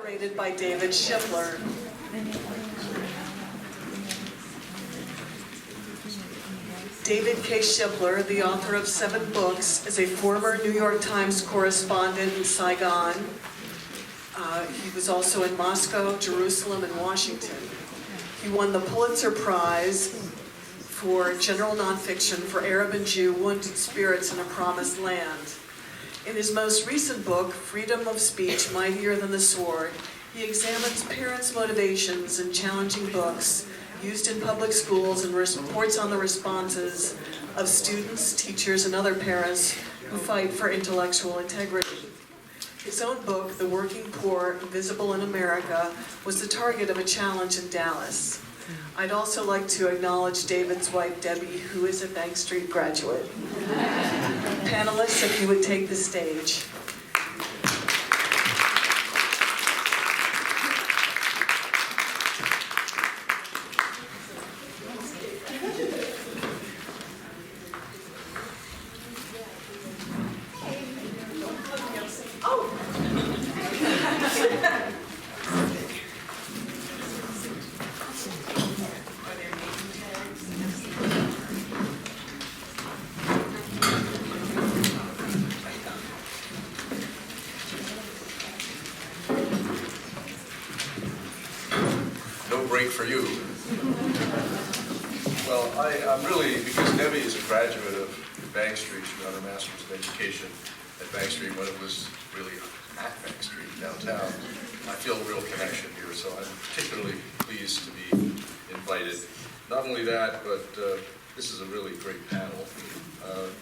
Narrated by David Shipler. David K. Shipler, the author of 7 books, is a former New York Times correspondent in Saigon. He was also in Moscow, Jerusalem, and Washington. He won the Pulitzer Prize for general nonfiction for Arab and Jew Wounded Spirits in a Promised Land. In his most recent book, Freedom of Speech, Mightier Than the Sword, he examines parents' motivations in challenging books used in public schools and reports on the responses of students, teachers, and other parents who fight for intellectual integrity. His own book, The Working Poor, Invisible in America, was the target of a challenge in Dallas. I'd also like to acknowledge David's wife, Debbie, who is a Bank Street graduate. Panelists, if you would take the stage. For you. Well, I'm really, because Debbie is a graduate of Bank Street, she got her Master's of Education at Bank Street when it was really at Bank Street downtown. I feel a real connection here, so I'm particularly pleased to be invited. Not only that, but this is a really great panel.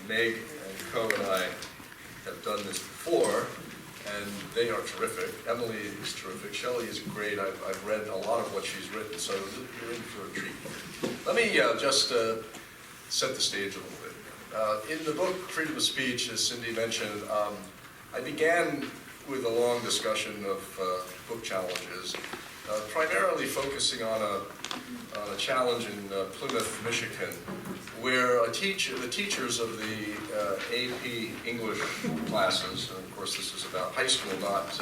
Meg and Coe and I have done this before, and they are terrific. Emily is terrific. Shelley is great. I've read a lot of what she's written, so you're in for a treat. Let me just set the stage a little bit. In the book, Freedom of Speech, as Cindy mentioned, I began with a long discussion of book challenges, primarily focusing on a challenge in Plymouth, Michigan, where the teachers of the AP English classes, and of course this is about high school, not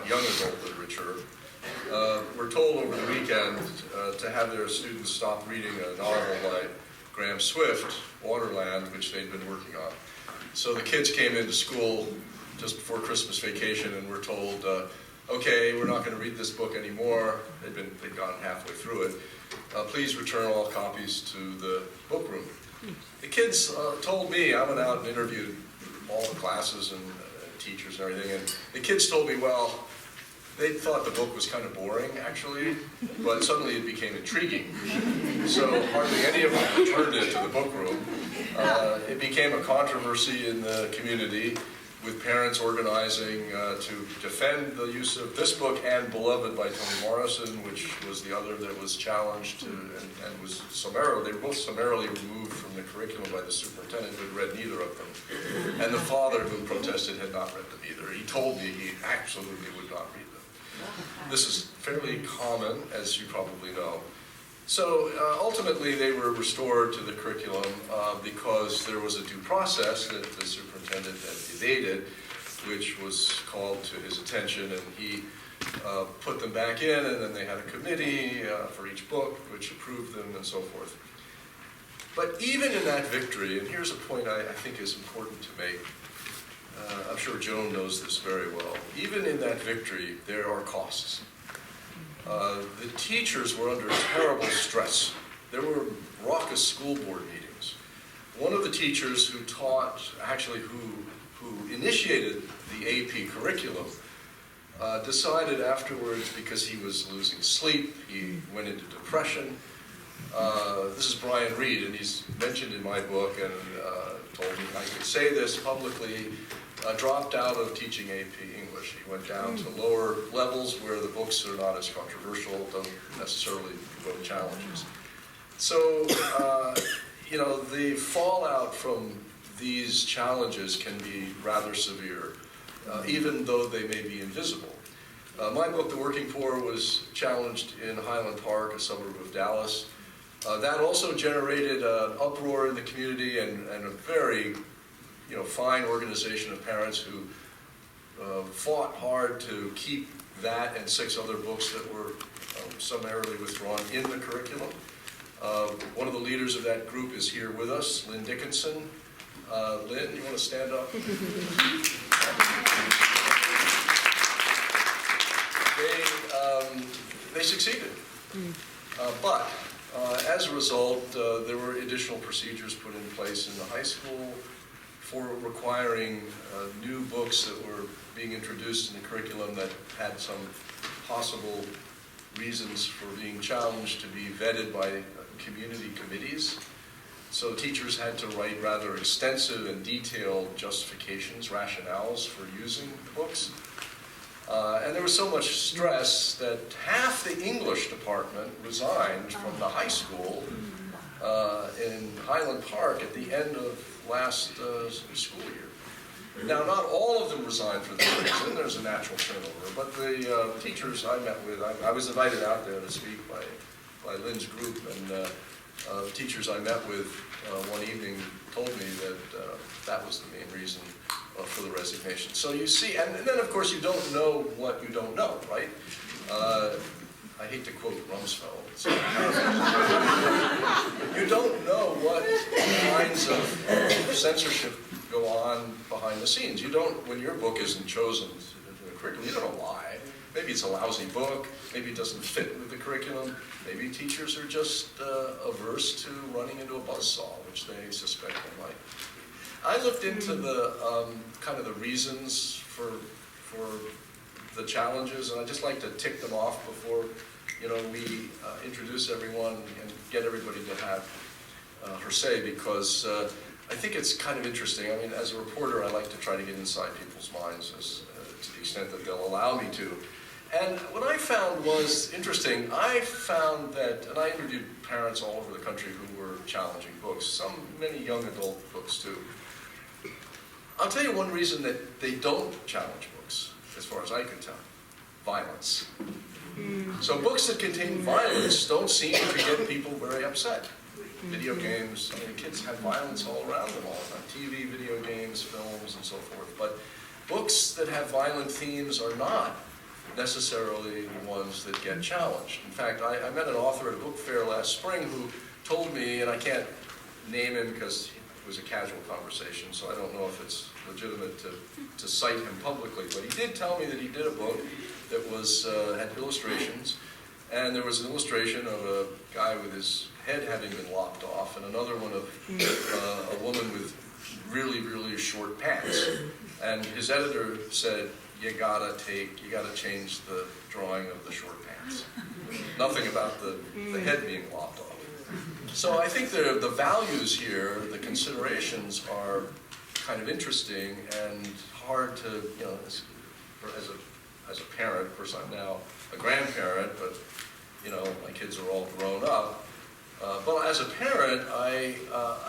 young adult literature, were told over the weekend to have their students stop reading a novel by Graham Swift, Waterland, which they'd been working on. So the kids came into school just before Christmas vacation and were told, okay, we're not going to read this book anymore. They'd gone halfway through it. Please return all copies to the book room. The kids told me, I went out and interviewed all the classes and teachers and everything, and the kids told me, well, they thought the book was kind of boring, actually, but suddenly it became intriguing. So hardly any of them returned it to the book room. It became a controversy in the community, with parents organizing to defend the use of this book and Beloved by Toni Morrison, which was the other that was challenged and was summarily, they were both summarily removed from the curriculum by the superintendent, who had read neither of them. And the father who protested had not read them either. He told me he absolutely would not read them. This is fairly common, as you probably know. So ultimately they were restored to the curriculum because there was a due process that the superintendent had evaded, which was called to his attention, and he put them back in, and then they had a committee for each book which approved them and so forth. But even in that victory, and here's a point I think is important to make, I'm sure Joan knows this very well, even in that victory there are costs. The teachers were under terrible stress. There were raucous school board meetings. One of the teachers who taught, actually who initiated the AP curriculum, decided afterwards, because he was losing sleep, he went into depression. This is Brian Reed, and he's mentioned in my book and told me I could say this publicly, dropped out of teaching AP English. He went down to lower levels where the books are not as controversial, don't necessarily provoke challenges. So, the fallout from these challenges can be rather severe, even though they may be invisible. My book, The Working Poor, was challenged in Highland Park, a suburb of Dallas. That also generated an uproar in the community and a very fine organization of parents who fought hard to keep that and 6 other books that were summarily withdrawn in the curriculum. One of the leaders of that group is here with us, Lynn Dickinson. Lynn, you want to stand up? They succeeded. But as a result, there were additional procedures put in place in the high school for requiring new books that were being introduced in the curriculum that had some possible reasons for being challenged to be vetted by community committees. So teachers had to write rather extensive and detailed justifications, rationales for using the books. And there was so much stress that half the English department resigned from the high school in Highland Park at the end of last school year. Now, not all of them resigned for this reason. There's a natural turnover. But the teachers I met with, I was invited out there to speak by Lynn's group, and the teachers I met with one evening told me that that was the main reason for the resignation. So you see, and then of course you don't know what you don't know, right? I hate to quote Rumsfeld. So, you don't know what kinds of censorship go on behind the scenes. You don't, when your book isn't chosen in the curriculum, you don't know why. Maybe it's a lousy book, maybe it doesn't fit with the curriculum, maybe teachers are just averse to running into a buzzsaw, which they suspect they might. I looked into the kind of the reasons for the challenges, and I'd just like to tick them off before we introduce everyone and get everybody to have her say, because I think it's kind of interesting. I mean, as a reporter, I like to try to get inside people's minds to the extent that they'll allow me to. And what I found was interesting. I found that, and I interviewed parents all over the country who were challenging books, many young adult books too. I'll tell you one reason that they don't challenge books, as far as I can tell: violence. So books that contain violence don't seem to get people very upset. Video games, I mean, kids have violence all around them all the time. TV, video games, films, and so forth. But books that have violent themes are not necessarily the ones that get challenged. In fact, I met an author at a book fair last spring who told me, and I can't name him because it was a casual conversation, so I don't know if it's legitimate to cite him publicly, but he did tell me that he did a book that had illustrations, and there was an illustration of a guy with his head having been lopped off, and another one of a woman with really, really short pants. And his editor said, you gotta change the drawing of the short pants. Nothing about the head being lopped off. So I think the values here, the considerations are kind of interesting and hard to, as a parent, of course I'm now a grandparent, but my kids are all grown up. But as a parent, I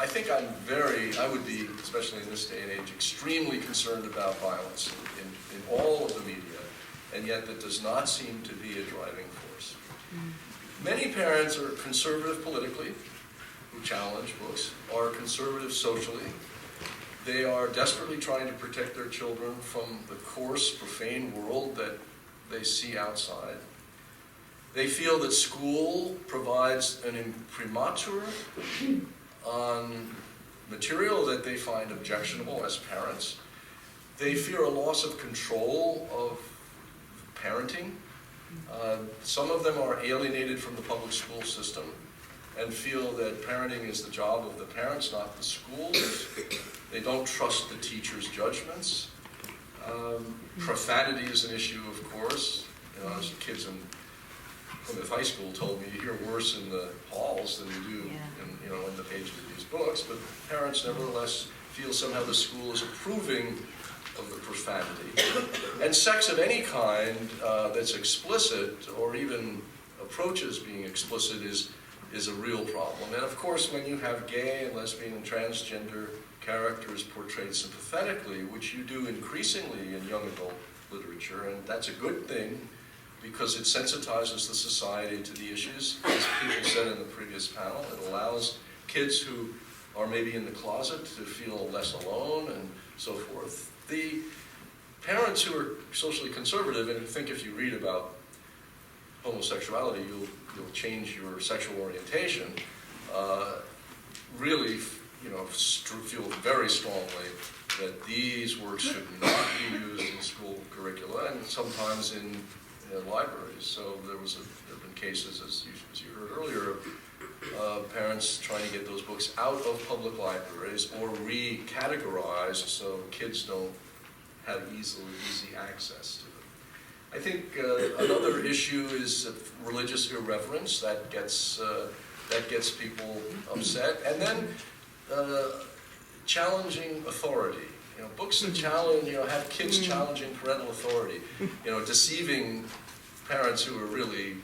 think I would be, especially in this day and age, extremely concerned about violence in all of the media, and yet that does not seem to be a driving force. Many parents are conservative politically, who challenge books, are conservative socially. They are desperately trying to protect their children from the coarse, profane world that they see outside. They feel that school provides an imprimatur on material that they find objectionable as parents. They fear a loss of control of parenting. Some of them are alienated from the public school system and feel that parenting is the job of the parents, not the schools. They don't trust the teachers' judgments. Profanity is an issue, of course. As kids in Plymouth High School told me, you hear worse in the halls than you do in the pages of these books. But parents nevertheless feel somehow the school is approving of the profanity. And sex of any kind that's explicit or even approaches being explicit is a real problem. And of course, when you have gay and lesbian and transgender characters portrayed sympathetically, which you do increasingly in young adult literature, and that's a good thing because it sensitizes the society to the issues, as people said in the previous panel. It allows kids who are maybe in the closet to feel less alone and so forth. The parents who are socially conservative and who think if you read about homosexuality, you'll change your sexual orientation, really, feel very strongly that these works should not be used in school curricula and sometimes in libraries. So there have been cases, as you heard earlier, of parents trying to get those books out of public libraries or recategorized so kids don't have easy access to them. I think another issue is religious irreverence that gets people upset, and then challenging authority. Books that challenge, have kids challenging parental authority. Deceiving parents who are really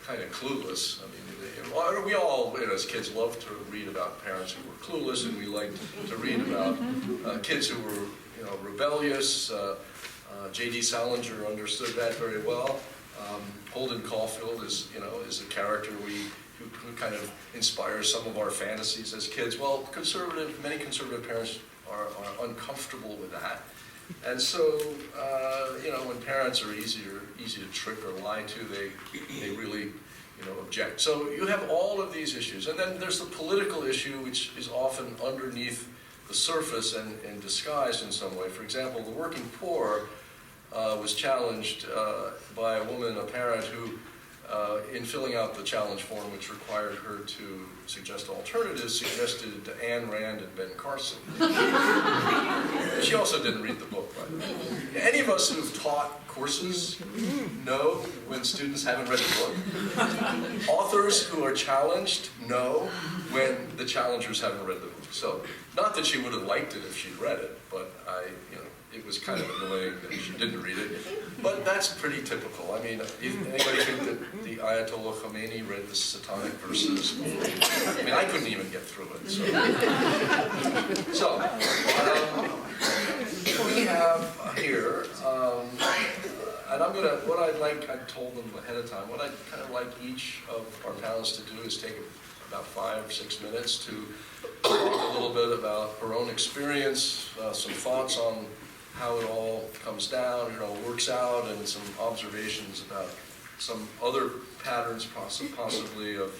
kind of clueless. I mean, we all, as kids, love to read about parents who were clueless, and we like to read about kids who were, rebellious. J.D. Salinger understood that very well. Holden Caulfield is a character who kind of inspires some of our fantasies as kids. Well, many conservative parents are uncomfortable with that. And so, when parents are easy to trick or lie to, they really, object. So you have all of these issues. And then there's the political issue, which is often underneath the surface and disguised in some way. For example, the working poor was challenged by a woman, a parent, who, in filling out the challenge form, which required her to suggest alternatives, suggested Ayn Rand and Ben Carson. She also didn't read the book, by the way. Any of us who've taught courses know when students haven't read the book. Authors who are challenged know when the challengers haven't read the book. So, not that she would have liked it if she'd read it, but it was kind of annoying that she didn't read it. But that's pretty typical. I mean, anybody think that the Ayatollah Khomeini read the Satanic Verses? I mean, I couldn't even get through it. So we have here, and I told them ahead of time, what I'd kind of like each of our panelists to do is take about 5 or 6 minutes to talk a little bit about her own experience, some thoughts on how it all comes down, works out, and some observations about some other patterns possibly of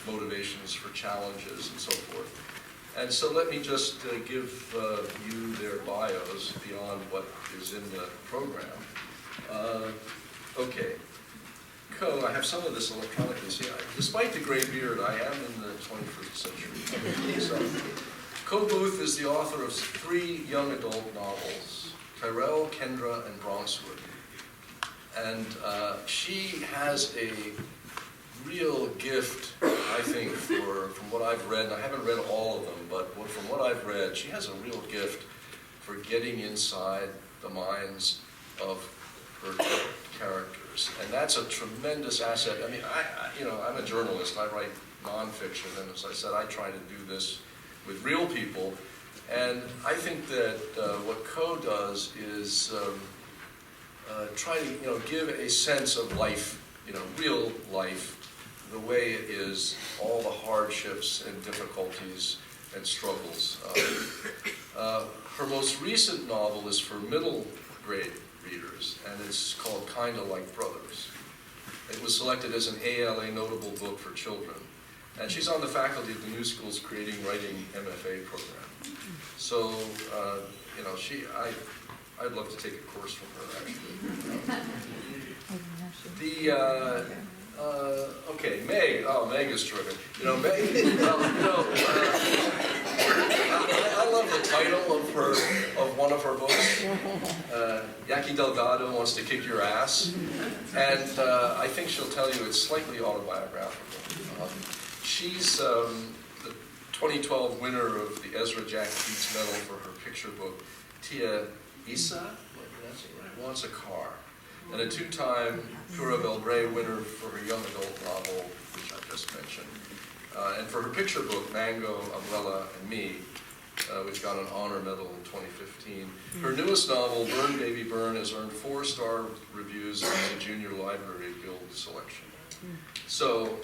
motivations for challenges and so forth. And so let me just give you their bios beyond what is in the program. Okay. Coe, I have some of this electronically. See, despite the gray beard, I am in the 21st century. So, Coe Booth is the author of 3 young adult novels, Tyrell, Kendra, and Bronxwood. And she has a real gift, I think, from what I've read, and I haven't read all of them, but from what I've read, she has a real gift for getting inside the minds of her characters. And that's a tremendous asset. I mean, I'm a journalist. I write nonfiction, and as I said, I try to do this with real people. And I think that what Coe does is try to give a sense of life, real life, the way it is, all the hardships and difficulties and struggles. Her most recent novel is for middle grade readers, and it's called Kinda Like Brothers. It was selected as an ALA notable book for children. And she's on the faculty of the New School's Creating Writing MFA program. So, I'd love to take a course from her, actually. Okay, Meg. Oh, Meg is terrific. Meg, I love the title of one of her books. Yaqui Delgado Wants to Kick Your Ass. And I think she'll tell you it's slightly autobiographical. She's the 2012 winner of the Ezra Jack Keats Medal for her picture book, Tia Isa, Wants a Car, and a 2-time Pura Belbray winner for her young adult novel, which I just mentioned. And for her picture book, Mango, Umbrella, and Me, which got an honor medal in 2015. Her newest novel, Burn Baby Burn, has earned 4-star reviews in the Junior Library Guild selection. So,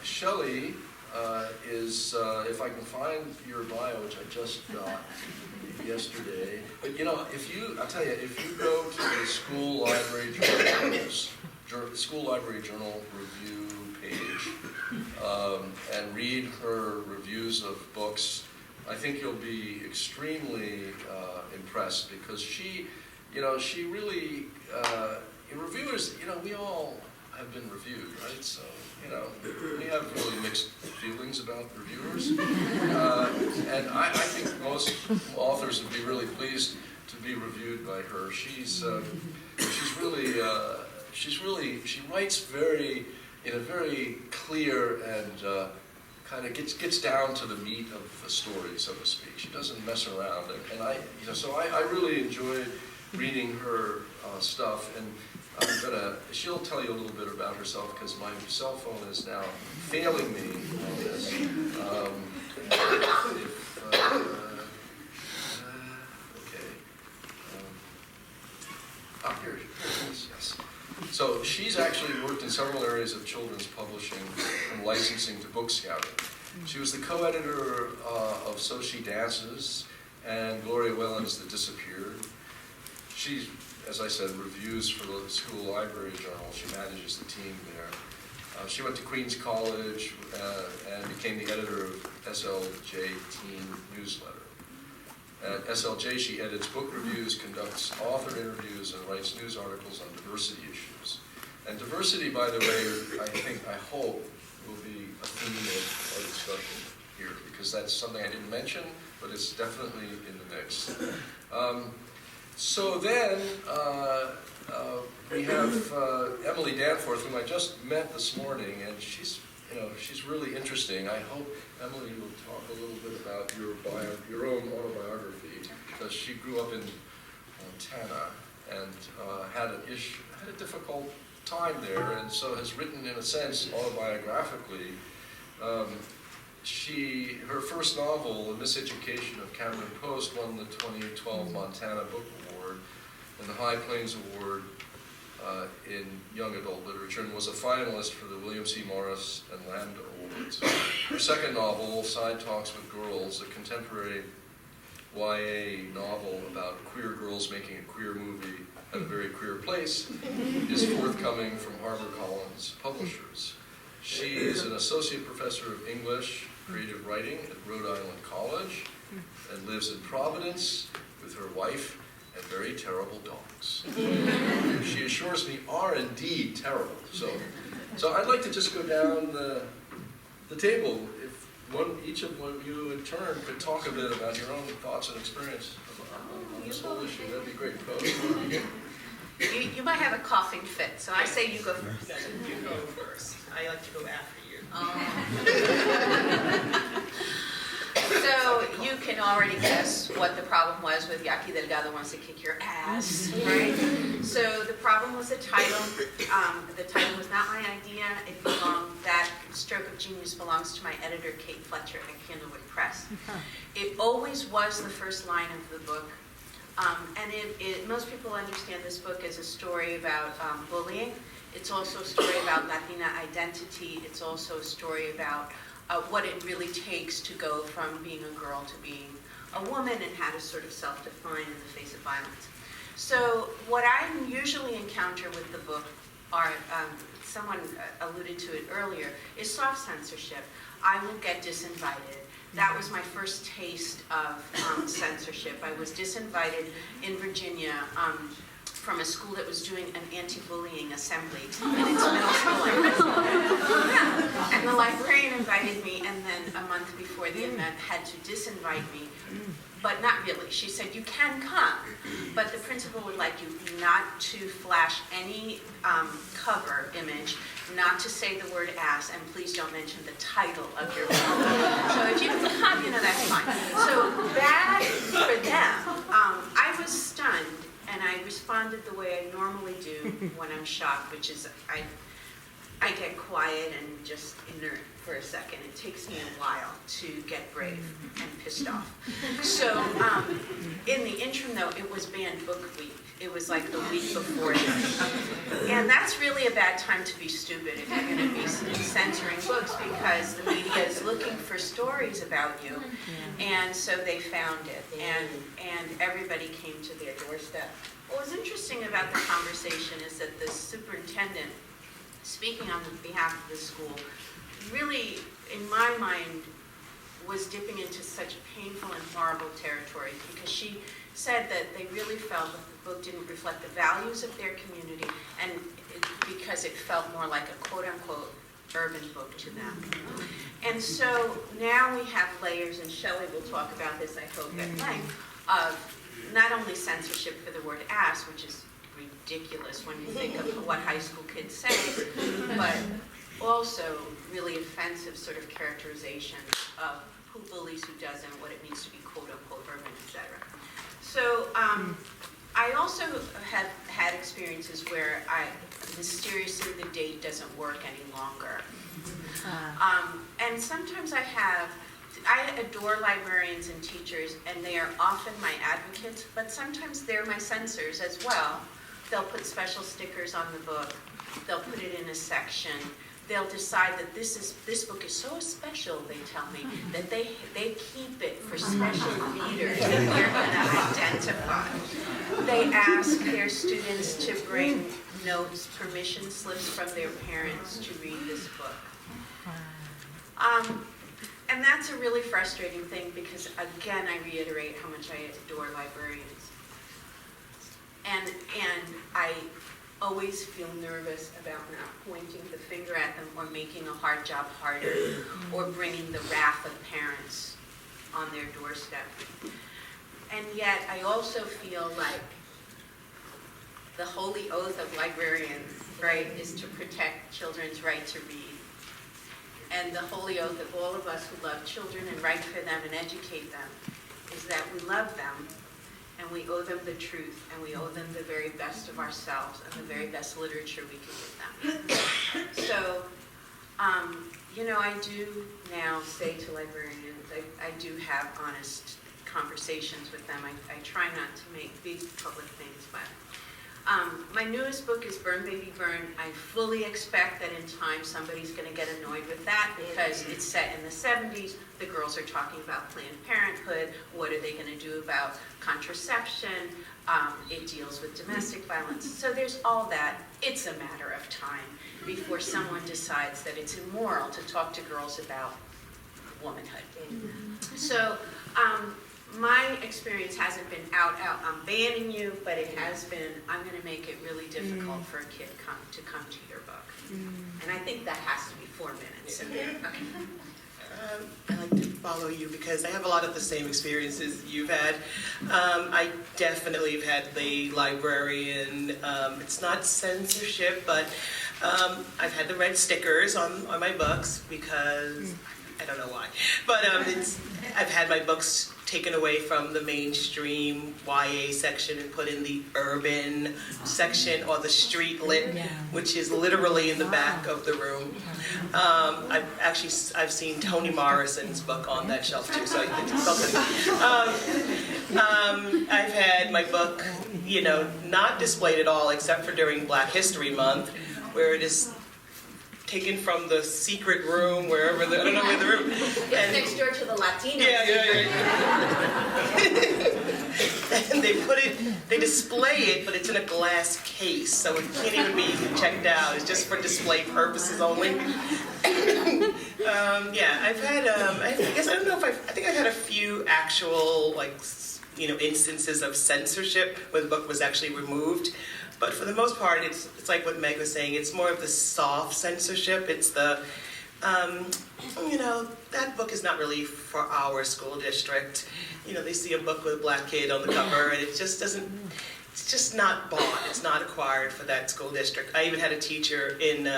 Shelley is, if I can find your bio, which I just got, yesterday. But I'll tell you, if you go to the school library journal review page and read her reviews of books, I think you'll be extremely impressed, because she really, reviewers, we all have been reviewed, right? So, we have really mixed feelings about reviewers. And I think most authors would be really pleased to be reviewed by her. She writes in a very clear and kind of gets down to the meat of the story, so to speak. She doesn't mess around, and I really enjoyed reading her stuff. And she'll tell you a little bit about herself, because my cell phone is now failing me on this. Here it is, yes. So she's actually worked in several areas of children's publishing, from licensing to book scouting. She was the co-editor of So She Dances and Gloria Whelan's The Disappeared. She, as I said, reviews for the school library journal. She manages the team there. She went to Queens College and became the editor of SLJ Teen Newsletter. At SLJ, she edits book reviews, conducts author interviews, and writes news articles on diversity issues. And diversity, by the way, I hope, will be a theme of our discussion here, because that's something I didn't mention, but it's definitely in the mix. So then, we have Emily Danforth, whom I just met this morning, and she's really interesting. I hope Emily will talk a little bit about your own autobiography, because she grew up in Montana and had a difficult time there, and so has written, in a sense, autobiographically. Her first novel, The Miseducation of Cameron Post, won the 2012 Montana Book Award and the High Plains Award in Young Adult Literature, and was a finalist for the William C. Morris and Lambda Awards. Her second novel, Side Talks with Girls, a contemporary YA novel about queer girls making a queer movie at a very queer place, is forthcoming from HarperCollins Publishers. She is an associate professor of English, creative writing at Rhode Island College, and lives in Providence with her wife and very terrible dogs. She assures me are indeed terrible. So I'd like to just go down the table. If each of you in turn could talk a bit about your own thoughts and experience on this whole issue, that'd be great. You might have a coughing fit, so I say you go first. You go first. I like to go after you. So you can already guess what the problem was with Yaqui Delgado Wants to Kick Your Ass, right? So the problem was the title. The title was not my idea. That stroke of genius belongs to my editor, Kate Fletcher at Candlewood Press. It always was the first line of the book. And most people understand this book as a story about bullying. It's also a story about Latina identity. It's also a story about what it really takes to go from being a girl to being a woman, and how to sort of self-define in the face of violence. So what I usually encounter with the book are, someone alluded to it earlier, is soft censorship. I will get disinvited. That was my first taste of censorship. I was disinvited in Virginia from a school that was doing an anti-bullying assembly in its middle school. And the librarian invited me, and then a month before the event had to disinvite me, but not really. She said, you can come, but the principal would like you not to flash any cover image, not to say the word ass, and please don't mention the title of your book. So if you can come, that's fine. So bad for them. I was stunned, and I responded the way I normally do when I'm shocked, which is I get quiet and just inert for a second. It takes me a while to get brave and pissed off. So in the interim, though, it was banned book week. It was like the week before this. And that's really a bad time to be stupid if you're going to be censoring books, because the media is looking for stories about you. And so they found it, and everybody came to their doorstep. What was interesting about the conversation is that the superintendent, speaking on behalf of the school, really, in my mind, was dipping into such painful and horrible territory, because she said that they really felt that the book didn't reflect the values of their community, and because it felt more like a quote-unquote urban book to them. And so now we have layers, and Shelley will talk about this, I hope, at length, of not only censorship for the word ass, which is ridiculous when you think of what high school kids say, but also really offensive sort of characterization of who bullies, who doesn't, what it means to be quote-unquote urban, etc. So I also have had experiences where mysteriously the date doesn't work any longer. And sometimes I adore librarians and teachers, and they are often my advocates, but sometimes they're my censors as well. They'll put special stickers on the book. They'll put it in a section. They'll decide that this book is so special, they tell me, that they keep it for special readers that they're going to identify. They ask their students to bring notes, permission slips from their parents to read this book. And that's a really frustrating thing, because, again, I reiterate how much I adore librarians. And I always feel nervous about not pointing the finger at them, or making a hard job harder, or bringing the wrath of parents on their doorstep. And yet, I also feel like the holy oath of librarians, right, is to protect children's right to read. And the holy oath of all of us who love children and write for them and educate them is that we love them, and we owe them the truth, and we owe them the very best of ourselves and the very best literature we can give them. So, I do now say to librarians, I do have honest conversations with them. I try not to make big public things, but my newest book is Burn Baby Burn. I fully expect that in time somebody's going to get annoyed with that, because it's set in the 70s. The girls are talking about Planned Parenthood. What are they going to do about contraception? It deals with domestic violence. So there's all that. It's a matter of time before someone decides that it's immoral to talk to girls about womanhood. So my experience hasn't been out, I'm banning you, but it has been, I'm going to make it really difficult for a kid to come to your book. And I think that has to be 4 minutes. Okay. I like to follow you because I have a lot of the same experiences you've had. I definitely have had the librarian, it's not censorship, but I've had the red stickers on my books because, I don't know why, but I've had my books taken away from the mainstream YA section and put in the urban section, or the street lit, which is literally in the back of the room. I've seen Toni Morrison's book on that shelf too, so it's something. I've had my book, not displayed at all except for during Black History Month, where it is taken from the secret room, wherever I don't know where the room. It's next door to the Latino. Yeah. And they display it, but it's in a glass case, so it can't even be checked out. It's just for display purposes only. I've had, I think I've had a few actual, instances of censorship where the book was actually removed. But for the most part, it's like what Meg was saying. It's more of the soft censorship. It's the, that book is not really for our school district. They see a book with a black kid on the cover, and it just doesn't, it's just not bought. It's not acquired for that school district. I even had a teacher in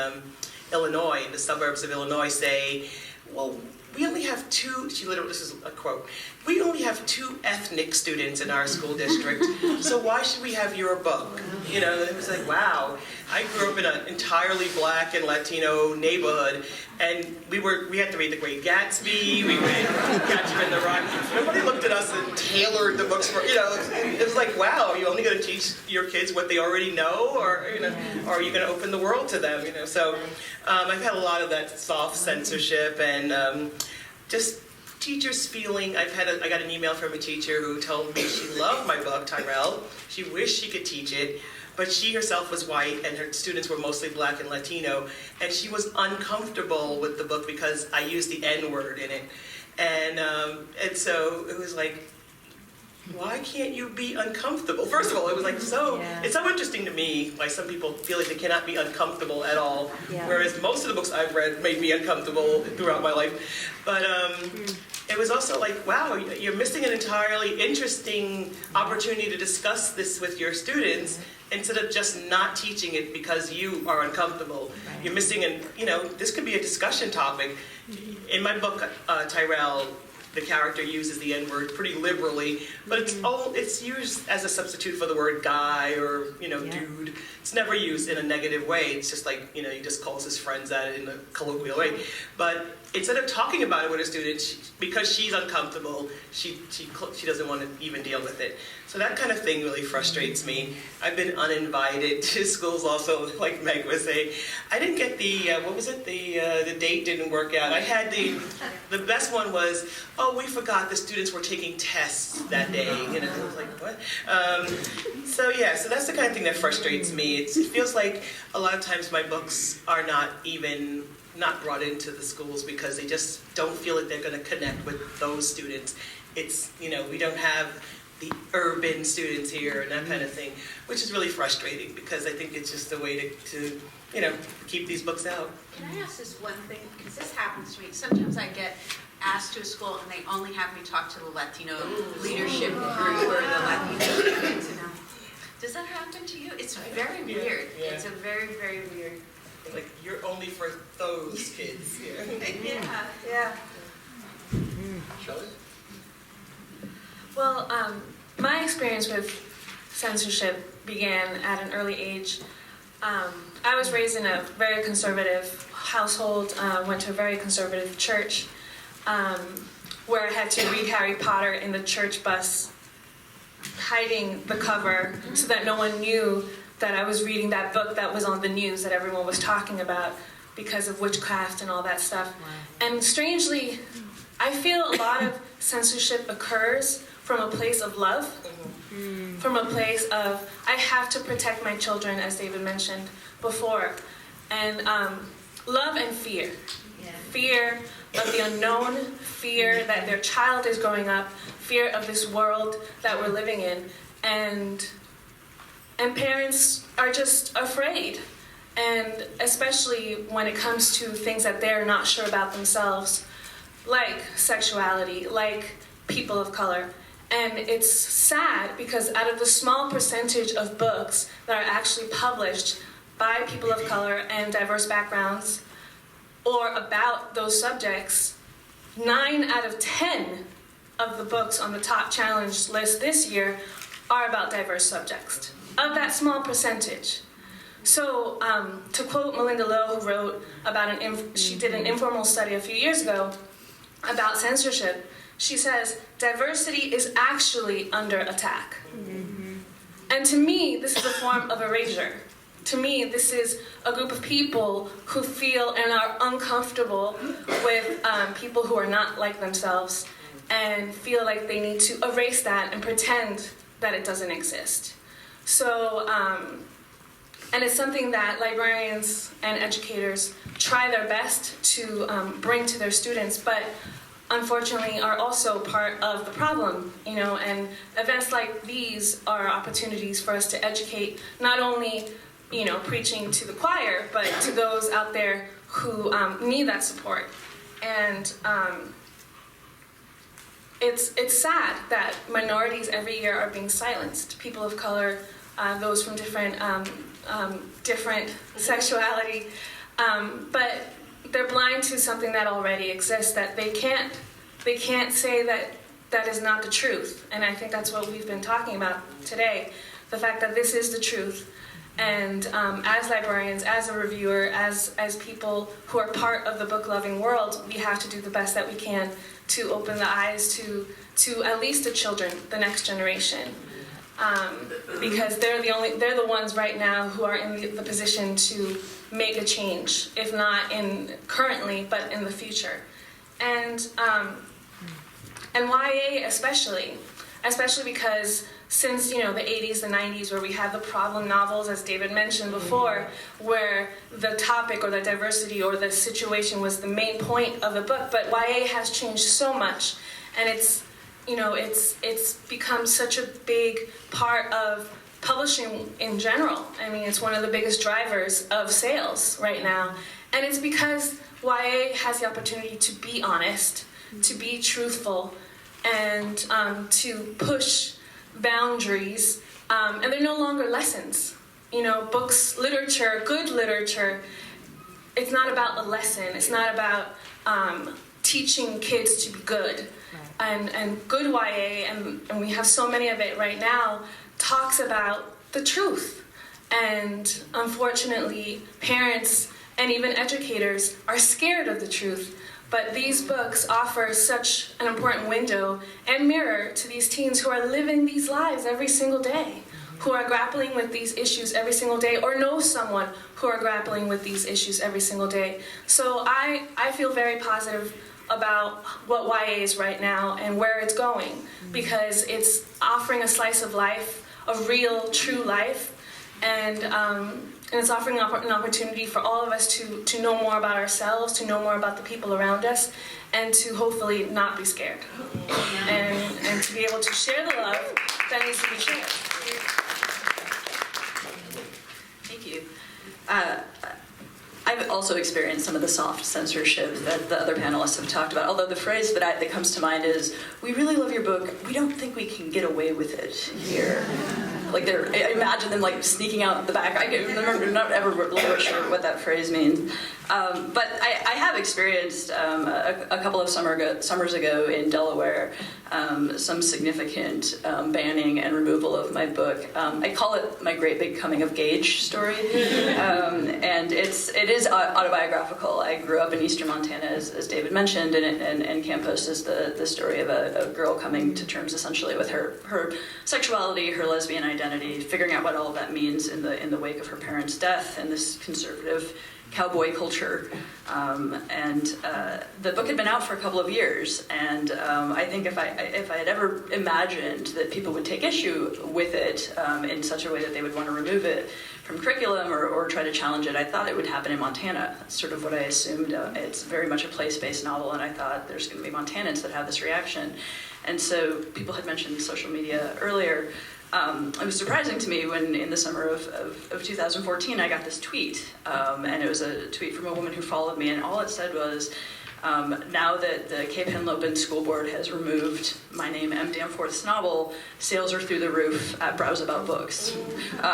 Illinois, in the suburbs of Illinois, say, well, we only have two, this is a quote, we only have 2 ethnic students in our school district, so why should we have your book? You know, it was like, wow. I grew up in an entirely black and Latino neighborhood, and we had to read The Great Gatsby, we read Catcher in the Rye. Nobody looked at us and tailored the books for, you know, it was like, wow, are you only going to teach your kids what they already know, or, you know, or are you going to open the world to them, you know? So I've had a lot of that soft censorship and just teachers feeling, I got an email from a teacher who told me she loved my book, Tyrell. She wished she could teach it, but she herself was white and her students were mostly black and Latino, and she was uncomfortable with the book because I used the N-word in it. And so it was like, why can't you be uncomfortable? First of all, it was like it's so interesting to me why some people feel like they cannot be uncomfortable at all, whereas most of the books I've read made me uncomfortable throughout my life. But it was also like, wow, you're missing an entirely interesting opportunity to discuss this with your students instead of just not teaching it because you are uncomfortable. Right. You're missing this could be a discussion topic. In my book, Tyrell, the character uses the N-word pretty liberally, but it's used as a substitute for the word guy or, dude. It's never used in a negative way. It's just like, he just calls his friends at it in a colloquial way. But instead of talking about it with a student, because she's uncomfortable, she doesn't want to even deal with it. So that kind of thing really frustrates me. I've been uninvited to schools also, like Meg was saying. I didn't get the date didn't work out. I had the best one was, we forgot the students were taking tests that day. I was like, what? So that's the kind of thing that frustrates me. It feels like a lot of times my books are not brought into the schools because they just don't feel like they're going to connect with those students. It's, we don't have the urban students here and that kind of thing, which is really frustrating because I think it's just a way to keep these books out. Can I ask this one thing? Because this happens to me. Sometimes I get asked to a school and they only have me talk to the Latino leadership group or the Latino students. Does that happen to you? It's very weird. Yeah. It's a very, very weird thing. Like, you're only for those kids. Yeah. Shelley? Well, my experience with censorship began at an early age. I was raised in a very conservative household, went to a very conservative church, where I had to read Harry Potter in the church bus, hiding the cover so that no one knew that I was reading that book that was on the news that everyone was talking about because of witchcraft and all that stuff. Wow. And strangely, I feel a lot of censorship occurs from a place of love, from a place of, I have to protect my children, as David mentioned before, and love and fear. Yeah. Fear of the unknown, fear that their child is growing up, fear of this world that we're living in, and parents are just afraid, and especially when it comes to things that they're not sure about themselves, like sexuality, like people of color. And it's sad because out of the small percentage of books that are actually published by people of color and diverse backgrounds or about those subjects, 9 out of 10 of the books on the top challenge list this year are about diverse subjects, of that small percentage. So to quote Melinda Lowe, who wrote about she did an informal study a few years ago about censorship, she says, diversity is actually under attack. Mm-hmm. And to me, this is a form of erasure. To me, this is a group of people who feel and are uncomfortable with people who are not like themselves and feel like they need to erase that and pretend that it doesn't exist. So, and it's something that librarians and educators try their best to bring to their students, but unfortunately are also part of the problem, and events like these are opportunities for us to educate, not only, preaching to the choir, but to those out there who need that support. And it's sad that minorities every year are being silenced. People of color, those from different sexuality, but they're blind to something that already exists, that they can't say that that is not the truth. And I think that's what we've been talking about today, the fact that this is the truth. And as librarians, as a reviewer, as people who are part of the book-loving world, we have to do the best that we can to open the eyes to at least the children, the next generation. Because they're the ones right now who are in the position to make a change, if not currently, but in the future. And YA especially because since, the 80s, the 90s, where we had the problem novels, as David mentioned before, where the topic or the diversity or the situation was the main point of the book, but YA has changed so much, and it's become such a big part of publishing in general. I mean, it's one of the biggest drivers of sales right now, and it's because YA has the opportunity to be honest, to be truthful, and to push boundaries, and they're no longer lessons. Books, literature, good literature, it's not about a lesson. It's not about teaching kids to be good. And good YA, and we have so many of it right now, talks about the truth. And unfortunately, parents and even educators are scared of the truth. But these books offer such an important window and mirror to these teens who are living these lives every single day, who are grappling with these issues every single day, or know someone who are grappling with these issues every single day. So I feel very positive about what YA is right now and where it's going, because it's offering a slice of life, a real, true life, and it's offering an opportunity for all of us to know more about ourselves, to know more about the people around us, and to hopefully not be scared, and to be able to share the love that needs to be shared. Thank you. I've also experienced some of the soft censorship that the other panelists have talked about, although the phrase that comes to mind is, "We really love your book, we don't think we can get away with it here." I imagine them sneaking out the back. I remember not ever really sure what that phrase means. But I have experienced a couple of summers ago in Delaware some significant banning and removal of my book. I call it my great big coming of age story, and it is autobiographical. I grew up in eastern Montana, as David mentioned, and Campos is the story of a girl coming to terms essentially with her sexuality, her lesbian identity, figuring out what all of that means in the wake of her parents' death and this conservative cowboy culture. The book had been out for a couple of years, and I think if I had ever imagined that people would take issue with it in such a way that they would want to remove it from curriculum or try to challenge it, I thought it would happen in Montana. That's sort of what I assumed. It's very much a place-based novel, and I thought there's going to be Montanans that have this reaction. And so people had mentioned social media earlier. It was surprising to me when in the summer of 2014 I got this tweet, and it was a tweet from a woman who followed me, and all it said was, now that the Cape Henlopen School Board has removed my name, M. Danforth's novel, sales are through the roof at Browse About Books,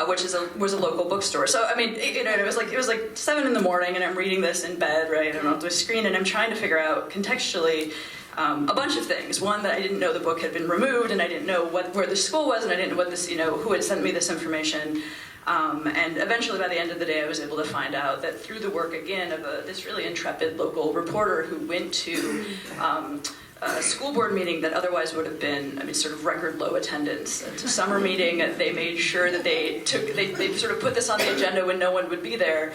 which was a local bookstore. So I mean, it was like 7 in the morning, and I'm reading this in bed, right, and on the screen, and I'm trying to figure out contextually a bunch of things. One, that I didn't know the book had been removed, and I didn't know where the school was, and I didn't know what this, who had sent me this information. And eventually, by the end of the day, I was able to find out that through the work, again, of this really intrepid local reporter who went to a school board meeting that otherwise would have been, sort of record low attendance. It's a summer meeting. They made sure that they sort of put this on the agenda when no one would be there.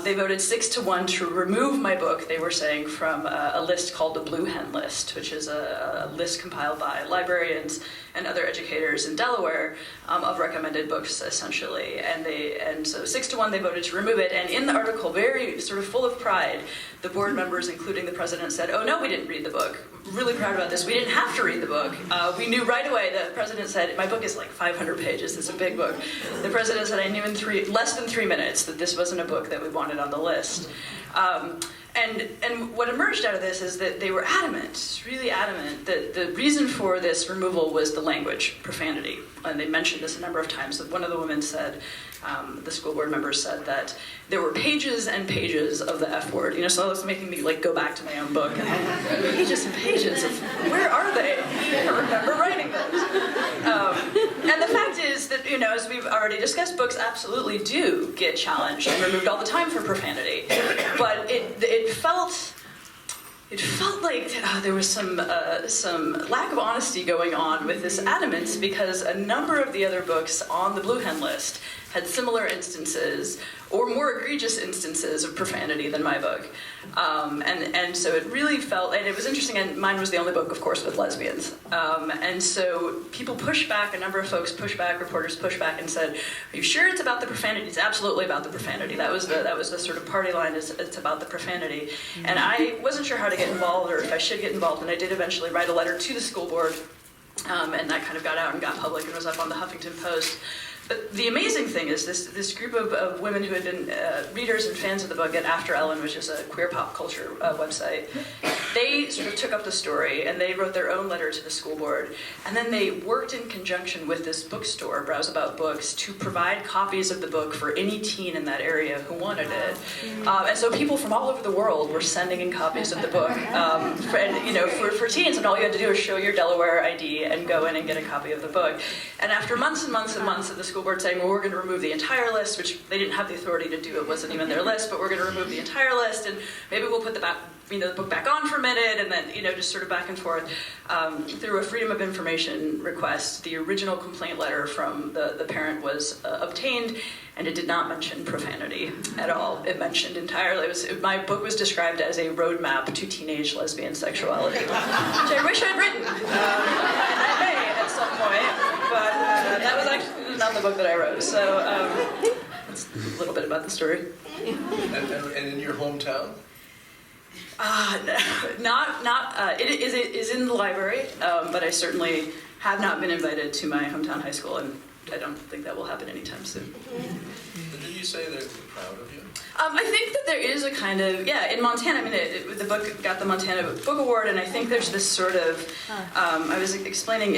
They voted 6-1 to remove my book, they were saying, from a list called the Blue Hen List, which is a list compiled by librarians and other educators in Delaware of recommended books, essentially. And so 6-1, they voted to remove it. And in the article, very sort of full of pride, the board members, including the president, said, "Oh no, we didn't read the book. Really proud about this. We didn't have to read the book. We knew right away." The president said, my book is like 500 pages. It's a big book. The president said, "I knew in less than 3 minutes that this wasn't a book that we wanted on the list." And what emerged out of this is that they were adamant, really adamant, that the reason for this removal was the language, profanity. And they mentioned this a number of times. That one of the women said, the school board members said that there were pages and pages of the F word. So it was making me like go back to my own book and pages and pages of where are they? I don't remember writing those. And the fact is that, as we've already discussed, books absolutely do get challenged and removed all the time for profanity. But it felt like there was some lack of honesty going on with this adamance, because a number of the other books on the Blue Hen list had similar instances or more egregious instances of profanity than my book. And so it really felt, and it was interesting, and mine was the only book, of course, with lesbians. And so people pushed back, a number of folks pushed back, reporters pushed back and said, are you sure it's about the profanity? It's absolutely about the profanity. That was the sort of party line, it's about the profanity. And I wasn't sure how to get involved or if I should get involved, and I did eventually write a letter to the school board, and that kind of got out and got public and was up on the Huffington Post. But the amazing thing is this group of women who had been readers and fans of the book at After Ellen, which is a queer pop culture website, they sort of took up the story and they wrote their own letter to the school board. And then they worked in conjunction with this bookstore, Browse About Books, to provide copies of the book for any teen in that area who wanted it. And so people from all over the world were sending in copies of the book for teens, and all you had to do was show your Delaware ID and go in and get a copy of the book. And after months and months and months of the school board saying, well, we're going to remove the entire list, which they didn't have the authority to do, it wasn't even their list, but we're going to remove the entire list, and maybe we'll put the book back on for a minute, and then, just sort of back and forth. Through a Freedom of Information request, the original complaint letter from the parent was obtained, and it did not mention profanity at all. It mentioned entirely, my book was described as a roadmap to teenage lesbian sexuality, which I wish I'd written. I may at some point, but that was actually not the book that I wrote. So that's a little bit about the story. And in your hometown? It is in the library, but I certainly have not been invited to my hometown high school, and I don't think that will happen anytime soon. Did you say they're proud of you? I think that there is a kind of, in Montana, the book got the Montana Book Award, and I think there's this sort of, I was explaining,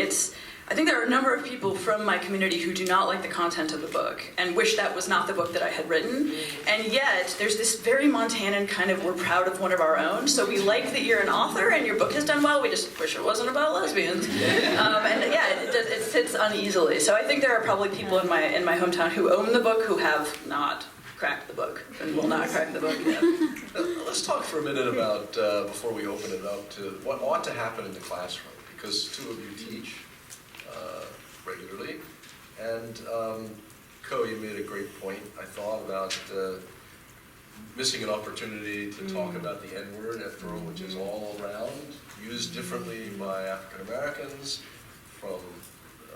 I think there are a number of people from my community who do not like the content of the book and wish that was not the book that I had written. And yet, there's this very Montanan kind of, we're proud of one of our own, so we like that you're an author and your book has done well, we just wish it wasn't about lesbians. It sits uneasily. So I think there are probably people in my hometown who own the book who have not cracked the book and will not crack the book yet. Let's talk for a minute about, before we open it up, to what ought to happen in the classroom, because two of you teach regularly. And Coe, you made a great point, I thought, about missing an opportunity to talk about the N-word, after all, which is all around, used differently by African Americans from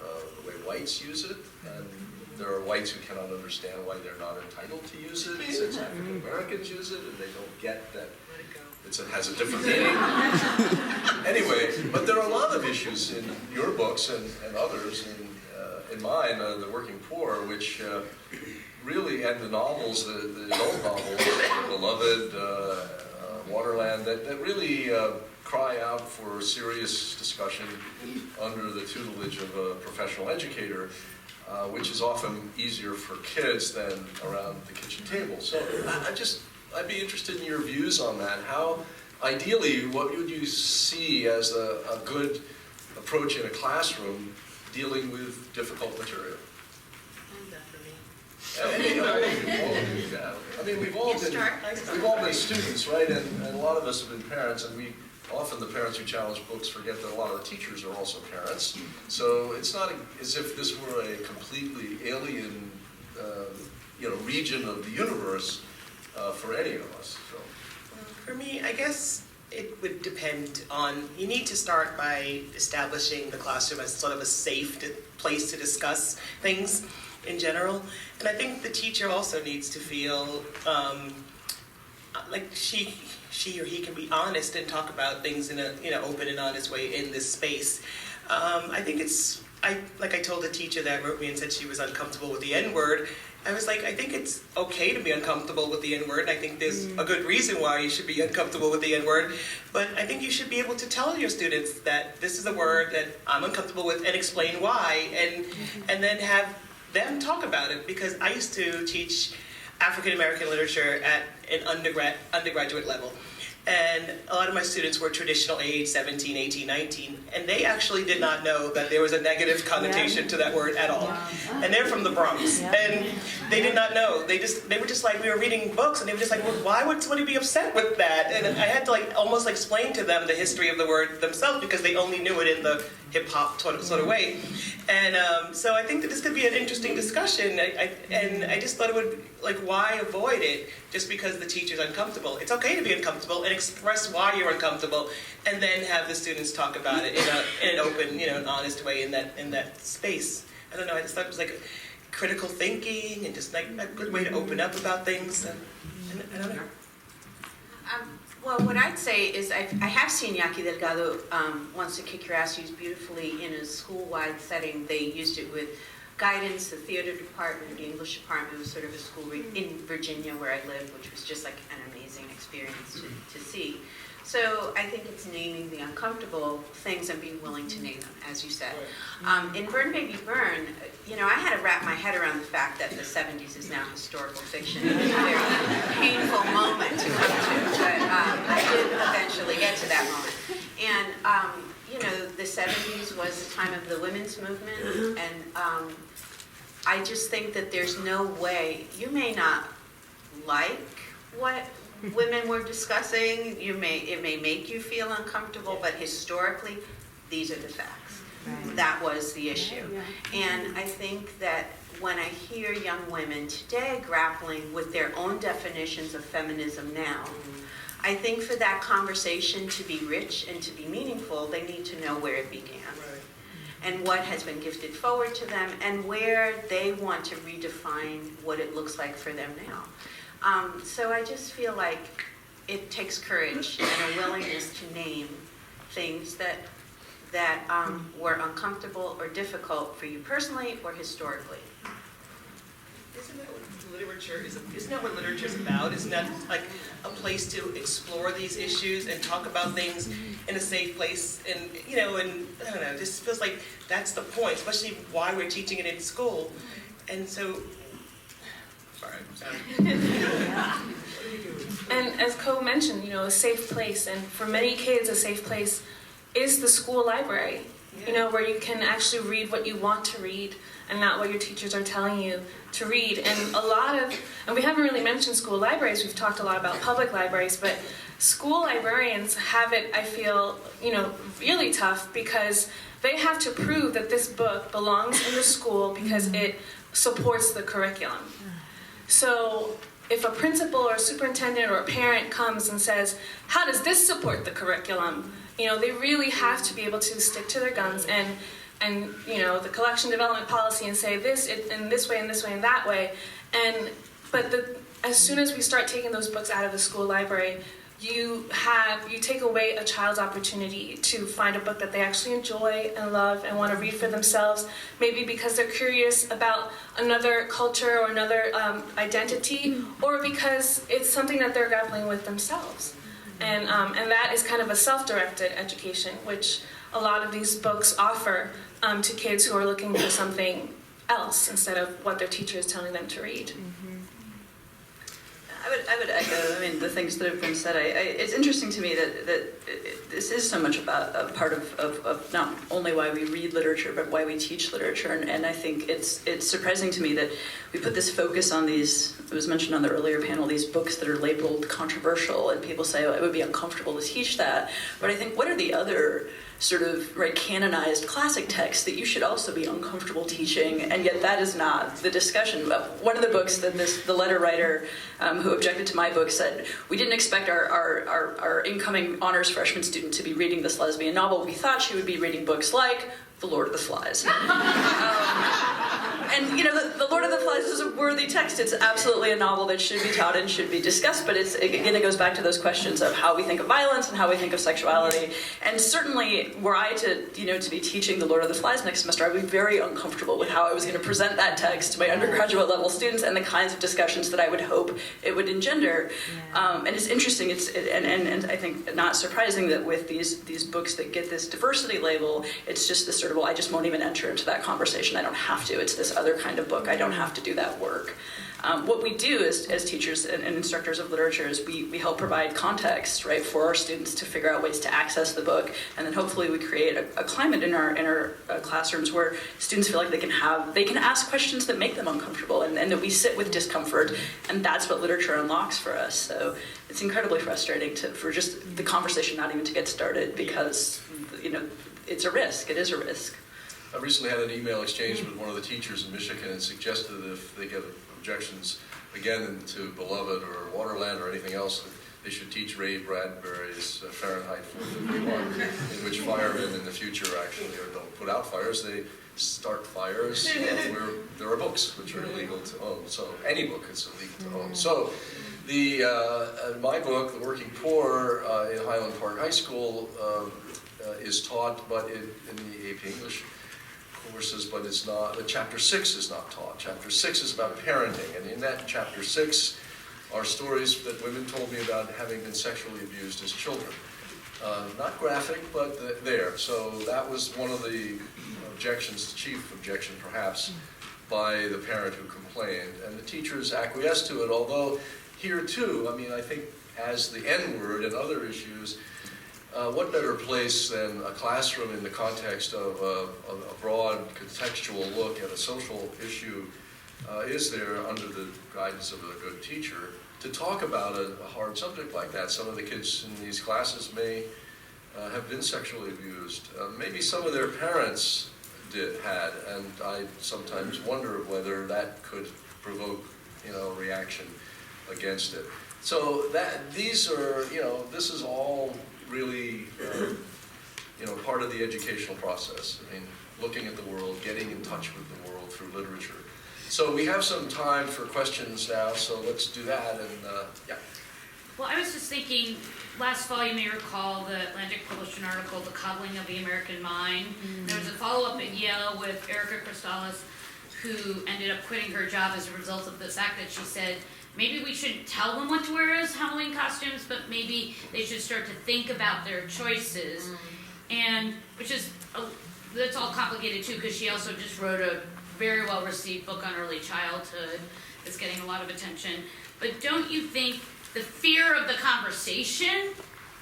the way whites use it. And there are whites who cannot understand why they're not entitled to use it, since African Americans use it, and they don't get that it has a different meaning. Anyway, but there are a lot of issues in your books and others, in mine, The Working Poor, which really, and the novels, the old novels, Beloved, Waterland, that really cry out for serious discussion under the tutelage of a professional educator, which is often easier for kids than around the kitchen table. So I'd be interested in your views on that. How, ideally, what would you see as a good approach in a classroom dealing with difficult material? We've all been students, right? And a lot of us have been parents, and often the parents who challenge books forget that a lot of the teachers are also parents. So it's not as if this were a completely alien, region of the universe for any of us. So. For me, I guess it would depend on, you need to start by establishing the classroom as sort of a safe place to discuss things in general. And I think the teacher also needs to feel like she or he can be honest and talk about things in a open and honest way in this space. I think it's I told a teacher that wrote me and said she was uncomfortable with the N-word. I was like, I think it's okay to be uncomfortable with the N-word, and I think there's a good reason why you should be uncomfortable with the N-word, but I think you should be able to tell your students that this is a word that I'm uncomfortable with and explain why, and then have them talk about it, because I used to teach African American literature at an undergraduate level. And a lot of my students were traditional age, 17, 18, 19, and they actually did not know that there was a negative connotation to that word at all. And they're from the Bronx, and they did not know. They were just like, we were reading books, and they were just like, well, why would somebody be upset with that? And I had to almost explain to them the history of the word themselves, because they only knew it in the hip hop sort of way. And so I think that this could be an interesting discussion, and I just thought it would, why avoid it just because the teacher's uncomfortable? It's okay to be uncomfortable and express why you're uncomfortable, and then have the students talk about it in an open, an honest way in that space. I don't know, I just thought it was critical thinking and just a good way to open up about things. And I don't know. Well, what I'd say is I have seen Yaqui Delgado Wants to Kick Your Ass used beautifully in a school-wide setting. They used it with guidance, the theater department, the English department. Was sort of a school in Virginia where I live, which was just an amazing experience to see. So I think it's naming the uncomfortable things and being willing to name them, as you said. In Burn Baby Burn, I had to wrap my head around the fact that the 70s is now historical fiction. It was a very painful moment to come to, but I did eventually get to that moment. And, the 70s was the time of the women's movement, and I just think that there's no way, you may not like what women were discussing, it may make you feel uncomfortable, but historically, these are the facts. Right. That was the issue. And I think that when I hear young women today grappling with their own definitions of feminism now, I think for that conversation to be rich and to be meaningful, they need to know where it began. Right. And what has been gifted forward to them, and where they want to redefine what it looks like for them now. So I just feel like it takes courage and a willingness to name things that were uncomfortable or difficult for you personally or historically. Isn't that what literature is? Isn't that what literature is about? Isn't that a place to explore these issues and talk about things in a safe place? And and I don't know, it just feels like that's the point, especially why we're teaching it in school. And so. And as Coe mentioned, a safe place, and for many kids, a safe place is the school library, where you can actually read what you want to read and not what your teachers are telling you to read. And we haven't really mentioned school libraries, we've talked a lot about public libraries, but school librarians have it, I feel, really tough, because they have to prove that this book belongs in the school because it supports the curriculum. So if a principal or a superintendent or a parent comes and says, how does this support the curriculum? They really have to be able to stick to their guns and the collection development policy and say this in this way and this way and that way. But as soon as we start taking those books out of the school library, you take away a child's opportunity to find a book that they actually enjoy and love and want to read for themselves, maybe because they're curious about another culture or another identity, or because it's something that they're grappling with themselves. And that is kind of a self-directed education, which a lot of these books offer to kids who are looking for something else instead of what their teacher is telling them to read. I would echo, the things that have been said. It's interesting to me that this is so much about a part of not only why we read literature, but why we teach literature. And I think it's surprising to me that we put this focus on these, it was mentioned on the earlier panel, these books that are labeled controversial, and people say, it would be uncomfortable to teach that. But I think, what are the other sort of canonized classic texts that you should also be uncomfortable teaching, and yet that is not the discussion. One of the books that the letter writer who objected to my book said, we didn't expect our incoming honors freshman student to be reading this lesbian novel. We thought she would be reading books like The Lord of the Flies. And the Lord of the Flies is a worthy text. It's absolutely a novel that should be taught and should be discussed, but it goes back to those questions of how we think of violence and how we think of sexuality. And certainly, were I to be teaching the Lord of the Flies next semester, I would be very uncomfortable with how I was going to present that text to my undergraduate level students and the kinds of discussions that I would hope it would engender. And it's interesting, and I think not surprising that with these books that get this diversity label, it's just this sort of, well, I just won't even enter into that conversation. I don't have to. It's this other kind of book. I don't have to do that work. What we do as teachers and instructors of literature is we help provide context, right, for our students to figure out ways to access the book, and then hopefully we create a climate in our classrooms where students feel like they can ask questions that make them uncomfortable, and that we sit with discomfort, and that's what literature unlocks for us. So it's incredibly frustrating for just the conversation not even to get started because it's a risk. It is a risk. I recently had an email exchange with one of the teachers in Michigan and suggested that if they get objections again to Beloved or Waterland or anything else, that they should teach Ray Bradbury's Fahrenheit 451, in which firemen in the future actually don't put out fires, they start fires where there are books which are illegal to own. So any book is illegal to own. So my book, The Working Poor, in Highland Park High School, is taught, but in the AP English courses, but it's not. Chapter 6 is not taught. Chapter 6 is about parenting, and in that chapter 6 are stories that women told me about having been sexually abused as children. Not graphic, but there. So that was one of the objections, the chief objection perhaps, by the parent who complained, and the teachers acquiesced to it, although here too, I think as the N-word and other issues, what better place than a classroom in the context of a broad contextual look at a social issue is there under the guidance of a good teacher to talk about a hard subject like that. Some of the kids in these classes may have been sexually abused. Maybe some of their parents had, and I sometimes wonder whether that could provoke reaction against it. So these are, this is all really, part of the educational process. Looking at the world, getting in touch with the world through literature. So we have some time for questions now, so let's do that, and yeah. Well, I was just thinking, last fall you may recall the Atlantic published an article, The Coddling of the American Mind. There was a follow-up at Yale with Erica Cristalis, who ended up quitting her job as a result of this act that she said, maybe we shouldn't tell them what to wear as Halloween costumes, but maybe they should start to think about their choices. And that's all complicated too, because she also just wrote a very well-received book on early childhood that's getting a lot of attention. But don't you think the fear of the conversation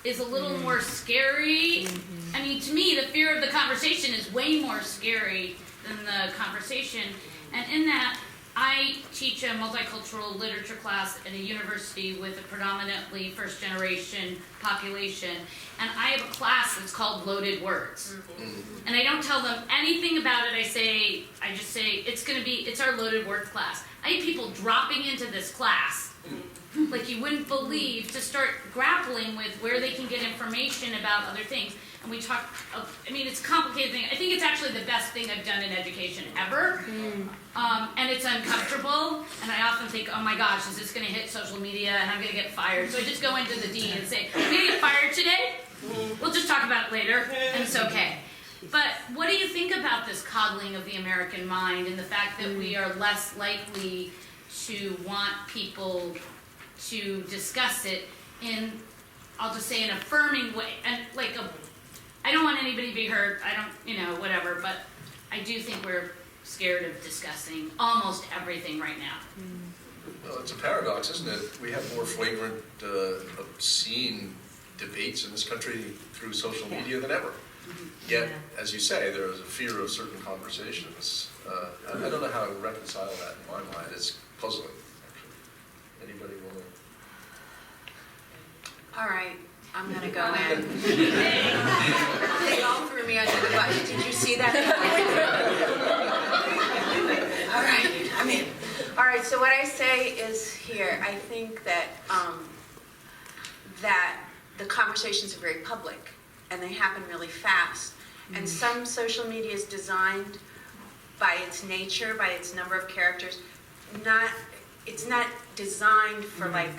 is a little more scary? To me, the fear of the conversation is way more scary than the conversation. And in that, I teach a multicultural literature class at a university with a predominantly first-generation population, and I have a class that's called Loaded Words. And I don't tell them anything about it. I just say, it's our Loaded Words class. I have people dropping into this class, like you wouldn't believe, to start grappling with where they can get information about other things. And we talk, it's a complicated thing. I think it's actually the best thing I've done in education ever. And it's uncomfortable. And I often think, oh my gosh, is this going to hit social media and I'm going to get fired? So I just go into the dean and say, I'm going to get fired today? We'll just talk about it later, and it's okay. But what do you think about this coddling of the American mind and the fact that we are less likely to want people to discuss it in, I'll just say, an affirming way? And I don't want anybody to be hurt, whatever, but I do think we're scared of discussing almost everything right now. Well, it's a paradox, isn't it? We have more flagrant, obscene debates in this country through social media than ever. Yet, as you say, there is a fear of certain conversations. I don't know how to reconcile that in my mind. It's puzzling, actually. Anybody want to? All right, I'm going to go in. They all threw me under the bus. Did you see that? All right, I'm in. All right, so what I say is here, I think that that the conversations are very public and they happen really fast. And some social media is designed by its nature, by its number of characters, it's not designed for like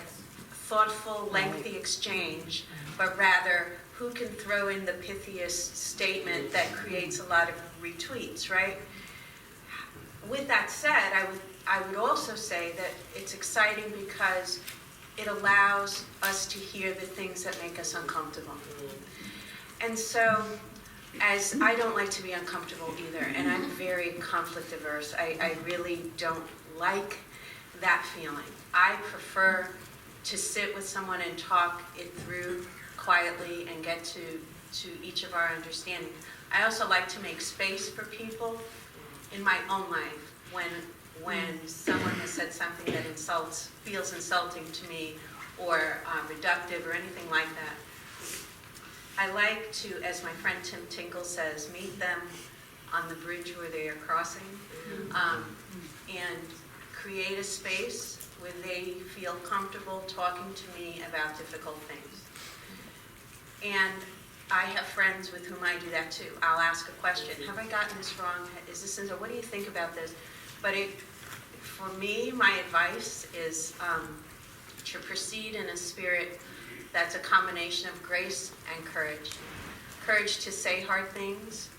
thoughtful, lengthy exchange, but rather who can throw in the pithiest statement that creates a lot of retweets, right? With that said, I would also say that it's exciting because it allows us to hear the things that make us uncomfortable. And so, as I don't like to be uncomfortable either, and I'm very conflict averse, I really don't like that feeling. I prefer to sit with someone and talk it through quietly and get to each of our understanding. I also like to make space for people in my own life when someone has said something that feels insulting to me or reductive or anything like that. I like to, as my friend Tim Tinkle says, meet them on the bridge where they are crossing, and create a space where they feel comfortable talking to me about difficult things. And I have friends with whom I do that too. I'll ask a question. Have I gotten this wrong? Is this, what do you think about this? But for me, my advice is to proceed in a spirit that's a combination of grace and courage. Courage to say hard things,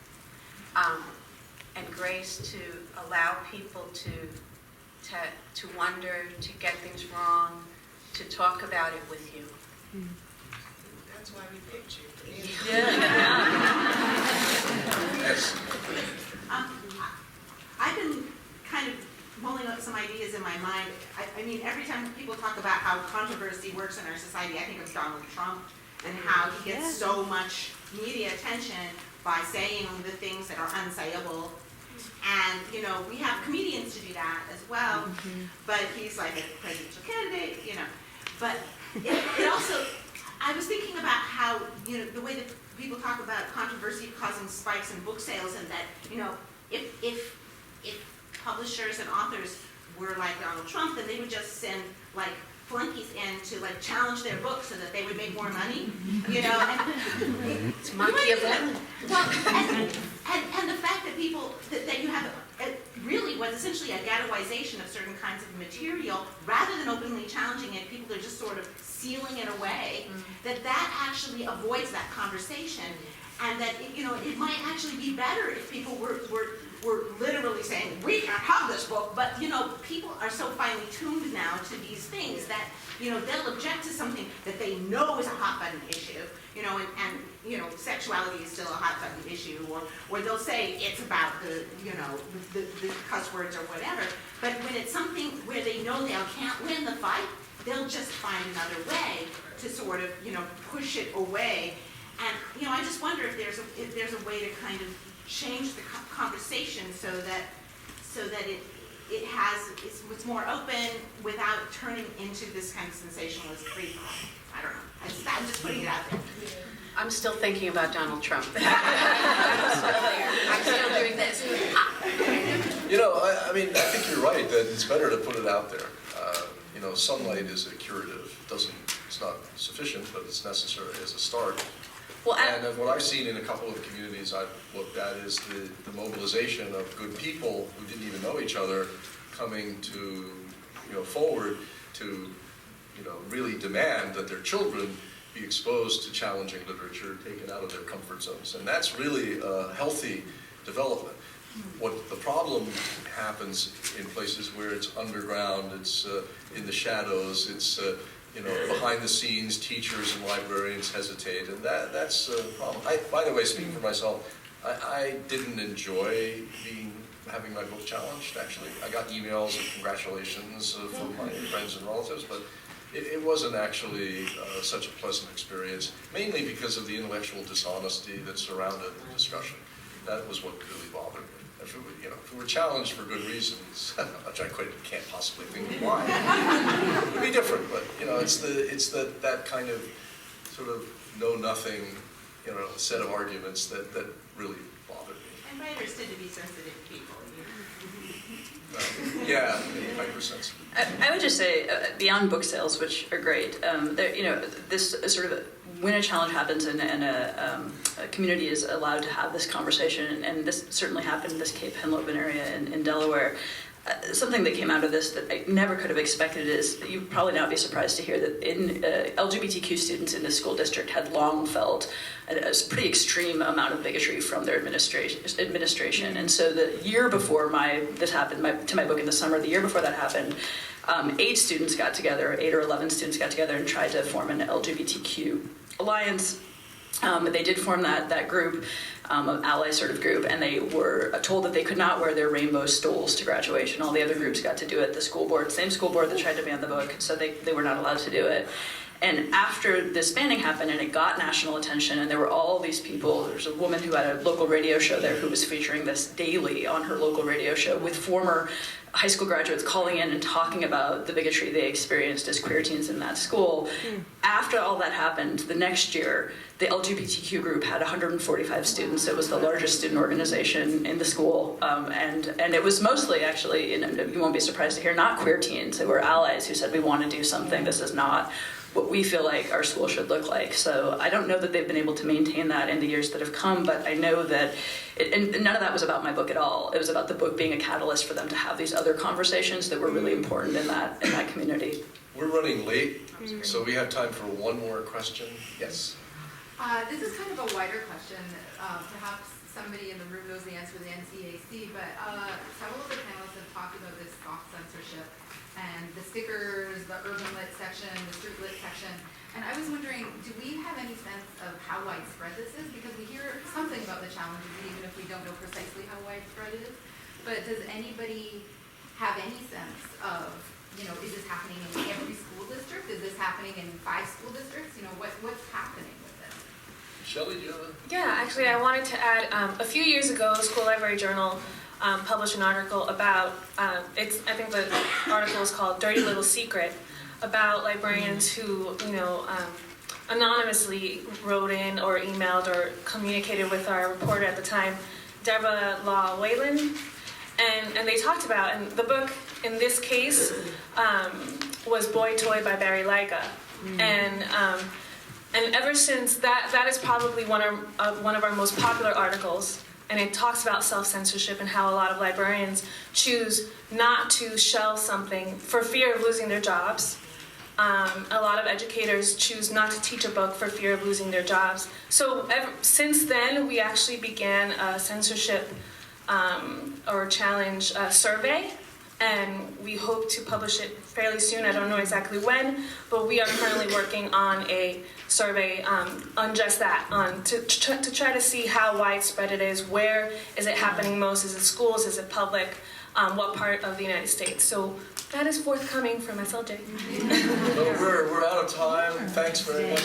and grace to allow people to wonder, to get things wrong, to talk about it with you. That's why we picked you. Yes. I've been kind of mulling up some ideas in my mind. I mean, every time people talk about how controversy works in our society, I think of Donald Trump and how he gets so much media attention by saying the things that are unsayable. And, you know, we have comedians to do that as well, but he's like a presidential candidate, you know. But it also, I was thinking about how, you know, the way that people talk about controversy causing spikes in book sales, and that, you know, if publishers and authors were like Donald Trump, then they would just send like flunkies in to like challenge their books so that they would make more money, you know. And It's Machiavelli. well, and the fact that people that you have really was essentially a ghettoization of certain kinds of material, rather than openly challenging it, people are just sort of sealing it away. That actually avoids that conversation, and that you know it might actually be better if people were literally saying, we can't have this book, but you know, people are so finely tuned now to these things that, you know, they'll object to something that they know is a hot button issue, you know, and you know, sexuality is still a hot button issue, or they'll say it's about the, you know, the cuss words or whatever, but when it's something where they know they can't win the fight, they'll just find another way to sort of, you know, push it away. And, you know, I just wonder if there's a way to kind of change the conversation so that it's more open without turning into this kind of sensationalist free for all. I don't know. I'm just putting it out there. I'm still thinking about Donald Trump. I'm still doing this. You know, I mean, I think you're right that it's better to put it out there. You know, sunlight is a curative. It's not sufficient, but it's necessary as a start. Well, And what I've seen in a couple of communities I've looked at is the mobilization of good people who didn't even know each other coming to, you know, forward to, you know, really demand that their children be exposed to challenging literature, taken out of their comfort zones. And that's really a healthy development. What the problem happens in places where it's underground, it's in the shadows, it's you know, behind the scenes, teachers and librarians hesitate, and that's a problem. By the way, speaking for myself, I didn't enjoy having my book challenged, actually. I got emails of congratulations from my friends and relatives, but it wasn't actually such a pleasant experience, mainly because of the intellectual dishonesty that surrounded the discussion. That was what really bothered me. If we were challenged for good reasons, which I can't possibly think of why, it would be different. But you know, it's that kind of sort of know-nothing, you know, set of arguments that really bothered me. And writers tend to be sensitive people. Yeah, hypersensitive. I would just say, beyond book sales, which are great, you know, this sort of when a challenge happens and a community is allowed to have this conversation, and this certainly happened in this Cape Henlopen area in Delaware, something that came out of this that I never could have expected is, you'd probably not be surprised to hear that LGBTQ students in this school district had long felt a pretty extreme amount of bigotry from their administration. And so the year before this happened, to my book in the summer, the year before that happened, 8 students got together, 8 or 11 students got together and tried to form an LGBTQ alliance. They did form that group, an ally sort of group, and they were told that they could not wear their rainbow stoles to graduation. All the other groups got to do it. The school board, same school board that tried to ban the book, so they were not allowed to do it. And after this banning happened and it got national attention, and there were all these people, there's a woman who had a local radio show there who was featuring this daily on her local radio show with former high school graduates calling in and talking about the bigotry they experienced as queer teens in that school. After all that happened, the next year, the LGBTQ group had 145 students. It was the largest student organization in the school, and it was mostly, actually, and you won't be surprised to hear, not queer teens. They were allies who said, we want to do something. This is not what we feel like our school should look like. So I don't know that they've been able to maintain that in the years that have come, but I know that, and none of that was about my book at all. It was about the book being a catalyst for them to have these other conversations that were really important in that community. We're running late, so we have time for one more question. Yes? This is kind of a wider question. Perhaps somebody in the room knows the answer to the NCAC, but several of the panelists have talked about this soft censorship and the stickers, the urban lit section, the street lit section. And I was wondering, do we have any sense of how widespread this is? Because we hear something about the challenges, even if we don't know precisely how widespread it is. But does anybody have any sense of, is this happening in every school district? Is this happening in 5 school districts? What's happening with this? Shelley, do you have a... Yeah, actually, I wanted to add, a few years ago, School Library Journal published an article about, I think the article is called Dirty Little Secret, about librarians who, anonymously wrote in or emailed or communicated with our reporter at the time, Deborah Law Whalen, and they talked about, and the book in this case was Boy Toy by Barry Lyga, and ever since that is probably one of our most popular articles. And it talks about self-censorship and how a lot of librarians choose not to shelve something for fear of losing their jobs. A lot of educators choose not to teach a book for fear of losing their jobs. So since then, we actually began a censorship or challenge survey, and we hope to publish it fairly soon. I don't know exactly when, but we are currently working on a survey on just that, to try to see how widespread it is, where is it happening most, is it schools, is it public, what part of the United States. So that is forthcoming from SLJ. Well, we're out of time. Thanks very much.